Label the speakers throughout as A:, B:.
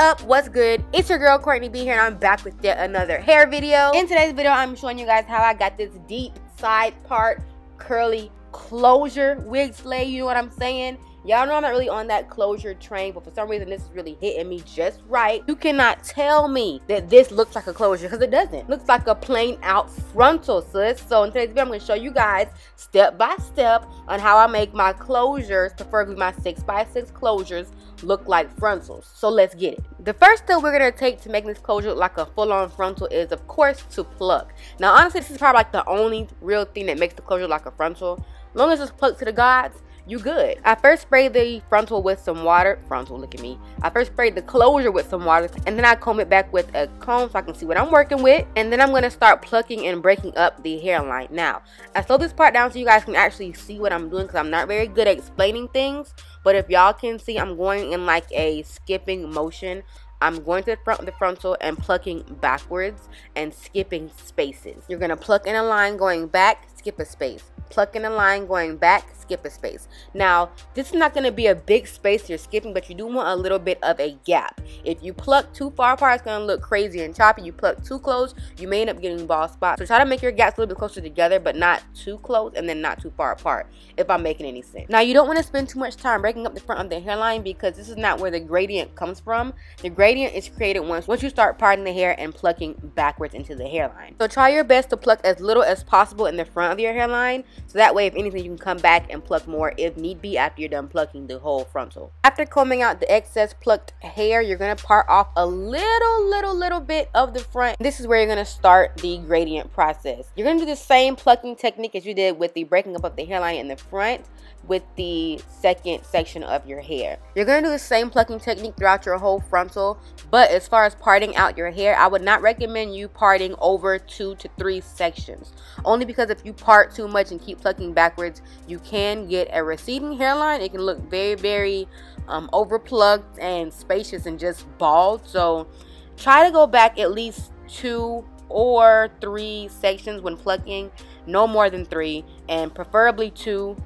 A: up? What's good? It's your girl Courtney B here, and I'm back with yet another hair video. In today's video, I'm showing you guys how I got this deep side part curly closure wig slay. You know what I'm saying? Y'all know I'm not really on that closure train, but for some reason this is really hitting me just right. You cannot tell me that this looks like a closure, because it doesn't. It looks like a plain out frontal, sis. So in today's video, I'm going to show you guys step by step on how I make my closures, preferably my 6x6 closures, look like frontals. So let's get it. The first step we're going to take to make this closure look like a full-on frontal is, of course, to pluck. Now honestly, this is probably like the only real thing that makes the closure like a frontal. As long as it's plucked to the gods, you good. I first sprayed the frontal with some water. Frontal, look at me. I first sprayed the closure with some water, and then I comb it back with a comb so I can see what I'm working with. And then I'm going to start plucking and breaking up the hairline. Now, I slow this part down so you guys can actually see what I'm doing, because I'm not very good at explaining things. But if y'all can see, I'm going in like a skipping motion. I'm going to the front of the frontal and plucking backwards and skipping spaces. You're going to pluck in a line going back, skip a space. Pluck in a line going back, skip a space. Now, this is not going to be a big space you're skipping, but you do want a little bit of a gap. If you pluck too far apart, it's going to look crazy and choppy. You pluck too close, you may end up getting bald spots. So try to make your gaps a little bit closer together, but not too close and then not too far apart, if I'm making any sense. Now, you don't want to spend too much time breaking up the front of the hairline, because this is not where the gradient comes from. The gradient is created once you start parting the hair and plucking backwards into the hairline. So try your best to pluck as little as possible in the front of your hairline, so that way, if anything, you can come back and pluck more if need be after you're done plucking the whole frontal. After combing out the excess plucked hair, you're going to part off a little bit of the front. This is where you're going to start the gradient process. You're going to do the same plucking technique as you did with the breaking up of the hairline in the front with the second section of your hair. You're going to do the same plucking technique throughout your whole frontal, but as far as parting out your hair, I would not recommend you parting over 2 to 3 sections. Only because if you part too much and keep plucking backwards, you can get a receding hairline. It can look very over plucked and spacious and just bald. So try to go back at least 2 or 3 sections when plucking, no more than 3, and preferably 2,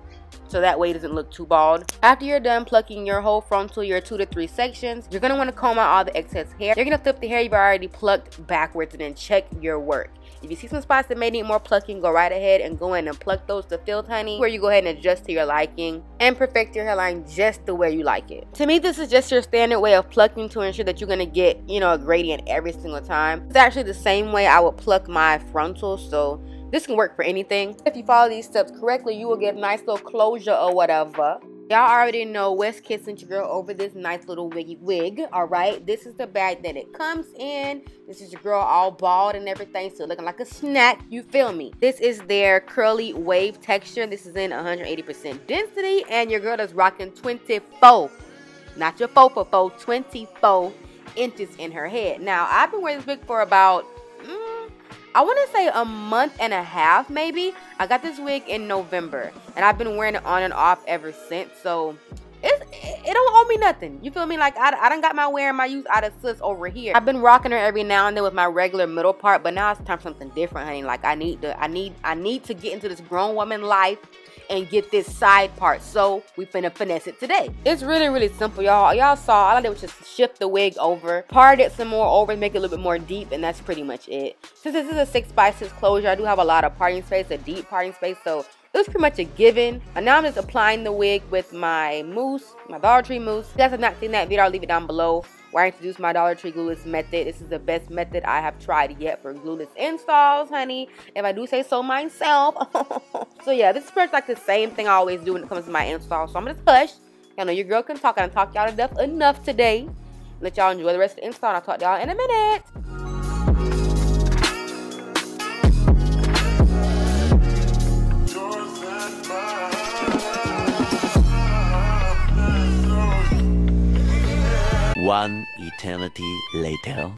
A: so that way it doesn't look too bald. After you're done plucking your whole frontal, your 2 to 3 sections, you're going to want to comb out all the excess hair. You're going to flip the hair you've already plucked backwards and then check your work. If you see some spots that may need more plucking, go right ahead and go in and pluck those to filth, honey, where you go ahead and adjust to your liking and perfect your hairline just the way you like it. To me, this is just your standard way of plucking to ensure that you're going to get, a gradient every single time. It's actually the same way I would pluck my frontal, so this can work for anything. If you follow these steps correctly, you will get a nice little closure or whatever. Y'all already know West Kid sent your girl over this nice little wiggy wig, alright? This is the bag that it comes in. This is your girl all bald and everything, so looking like a snack, you feel me? This is their curly wave texture. This is in 180% density, and your girl is rocking 24, not your 4 24 inches in her head. Now, I've been wearing this wig for about I want to say a month and a half, maybe. I got this wig in November, and I've been wearing it on and off ever since. So it don't owe me nothing. You feel me? Like I done got my wear and my use out of sis over here. I've been rocking her every now and then with my regular middle part, but now it's time for something different, honey. Like I need to get into this grown woman life and get this side part, so we finna finesse it today. It's really simple, y'all. Y'all saw all I did was just shift the wig over, part it some more over, make it a little bit more deep, and that's pretty much it. Since this is a 6x6 closure, I do have a lot of parting space, a deep parting space, so it was pretty much a given. And now I'm just applying the wig with my mousse, my Dollar Tree mousse. If you guys have not seen that video, I'll leave it down below, where I introduced my Dollar Tree glueless method. This is the best method I have tried yet for glueless installs, honey, if I do say so myself. So yeah, this is pretty much like the same thing I always do when it comes to my installs. So I'm just hush. I know your girl can talk, and I talk y'all to death enough today. Let y'all enjoy the rest of the install, and I'll talk to y'all in a minute.
B: One eternity later.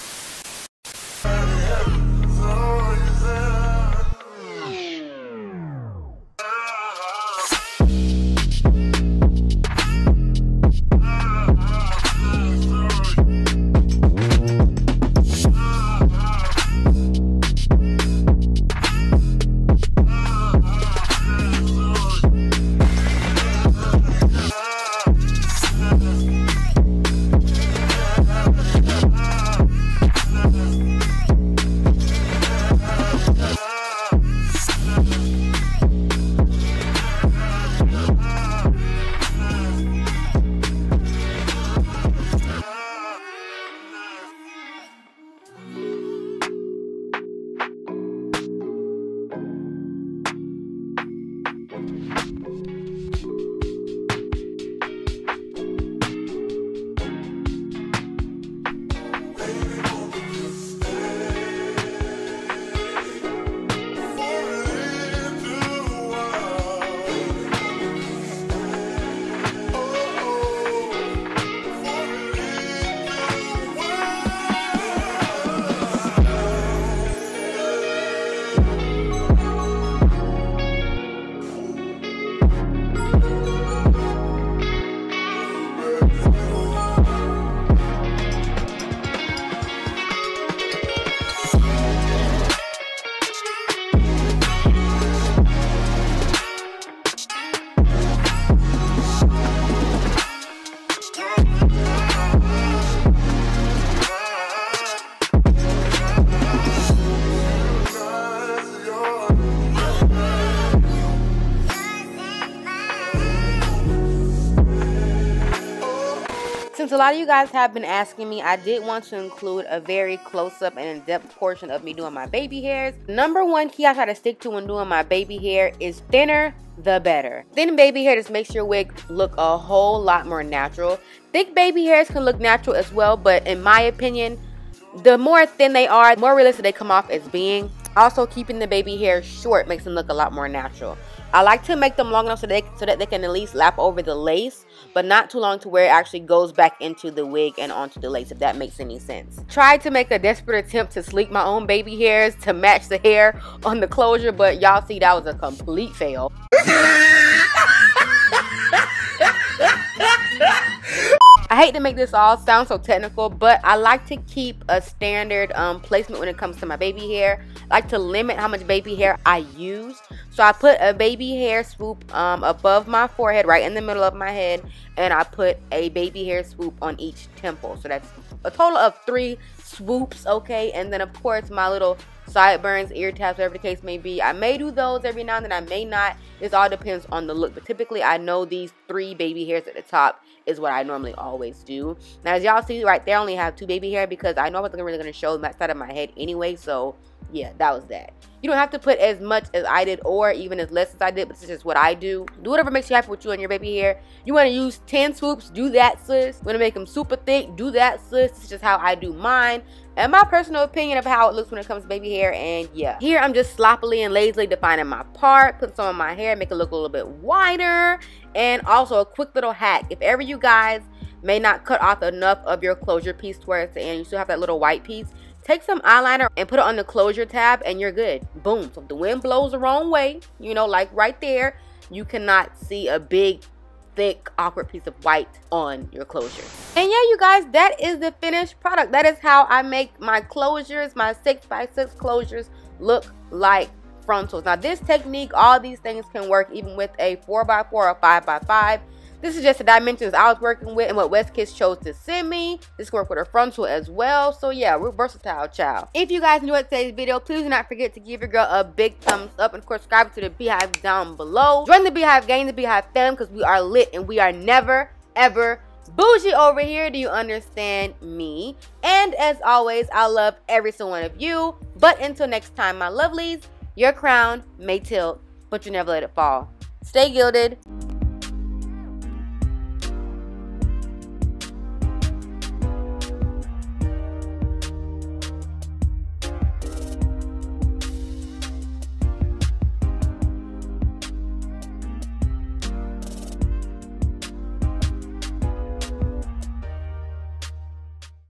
A: Since a lot of you guys have been asking me, I did want to include a very close-up and in-depth portion of me doing my baby hairs. Number one key I try to stick to when doing my baby hair is thinner the better. Thin baby hair just makes your wig look a whole lot more natural. Thick baby hairs can look natural as well, but in my opinion, the more thin they are, the more realistic they come off as being. Also, keeping the baby hair short makes them look a lot more natural. I like to make them long enough so that they can at least lap over the lace, but not too long to where it actually goes back into the wig and onto the lace, if that makes any sense. Tried to make a desperate attempt to sleek my own baby hairs to match the hair on the closure, but y'all see that was a complete fail. I hate to make this all sound so technical, but I like to keep a standard placement when it comes to my baby hair. I like to limit how much baby hair I use. So I put a baby hair swoop above my forehead, right in the middle of my head, and I put a baby hair swoop on each temple. So that's a total of 3 swoops, okay? And then of course my little sideburns, ear tabs, whatever the case may be, I may do those every now and then, I may not. This all depends on the look, but typically I know these 3 baby hairs at the top is what I normally always do. Now as y'all see right there, I only have 2 baby hair because I know I wasn't really going to show that side of my head anyway, so yeah, that was that. You don't have to put as much as I did or even as less as I did, but this is just what I do. Do whatever makes you happy with you and your baby hair. You want to use 10 swoops, do that, sis. You want to make them super thick, do that, sis. This is just how I do mine and my personal opinion of how it looks when it comes to baby hair. And yeah, here I'm just sloppily and lazily defining my part, putting some of my hair, make it look a little bit wider. And also a quick little hack, if ever you guys may not cut off enough of your closure piece towards the end, you still have that little white piece, take some eyeliner and put it on the closure tab and you're good. Boom. So if the wind blows the wrong way, you know, like right there, you cannot see a big, thick, awkward piece of white on your closure. And yeah, you guys, that is the finished product. That is how I make my closures, my 6x6 closures look like frontals. Now this technique, all these things can work even with a 4x4 or 5x5. This is just the dimensions I was working with and what WestKids chose to send me. This can work with a frontal as well. So yeah, we're versatile, child. If you guys enjoyed today's video, please do not forget to give your girl a big thumbs up. And of course, subscribe to the Beehive down below. Join the Beehive gang, the Beehive fam, because we are lit and we are never, ever bougie over here. Do you understand me? And as always, I love every single one of you. But until next time, my lovelies, your crown may tilt, but you never let it fall. Stay gilded.